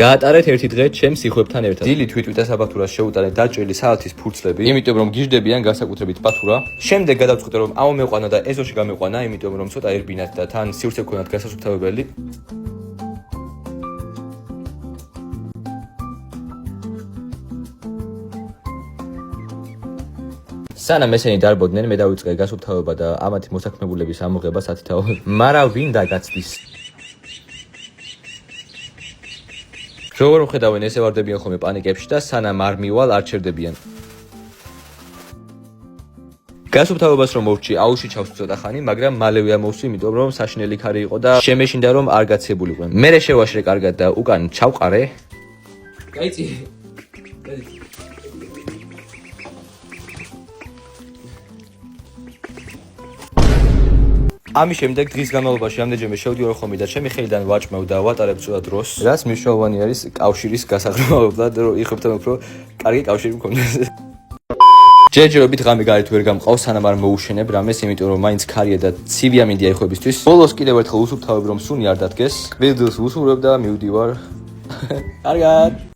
გაატარეთ ერთი დღე ჩემს სიხვებთან ერთად. დილით ვიტვიტა საბათურას შეუტანეთ დაჭრილი საათის ფურცლები, იმიტომ რომ გიждდებიან განსაკუთრებით ბათურა. შემდეგ გადავწყვიტე რომ ამომეყვანა და ეზოში გამეყვანა, იმიტომ რომ ცოტა ერბინათ და თან სივრცე გქონათ გასასუფთავებელი. სანამ ესენი დარბოდნენ, მე დავიწყე გასუფთავება და ამათი მოსაქმებულების ამოღება სათითაო. მარა ვინ დაგაცდის? როგორ ვხედავენ, ესე ვარდებიან ხოლმე პანიკებში და სანამ არ მივალ, არ ჩერდებიან. გასუფთავებას რომ მოვჭი, აუში ჩავს ცოტა ხანი, მაგრამ მალევე ამოვსვი, იმიტომ რომ საშინელი ქარი იყო და შემეშინდა რომ არ გაცებულიყვნენ. მერე შევაშრე კარგად და უკან ჩავყარე. გაიწი. ამის შემდეგ დღის განმავლობაში ამდენჯერმე შევდივარ ხოლმე და ჩემი ხელიდან ვაჭმევ და ვატარებ ცოტა დროს, რაც მნიშვნელოვანი არის კავშირის გასაღრმავებლად, რომ იხებთან უფრო კარგი კავშირი მქონდეს. ჯერჯერობით ღამე გარეთ ვერ გამყავს, სანამ არ მოუშენებ რამეს, იმიტომ რომ მაინც ქარია და ცივი ამინდია ეხებისთვის. ბოლოს კიდევ ერთხელ უსუფთავებ რომ სუნი არ დადგეს. კვირდილს ვუსურვებ და მივდივარ. კარგად.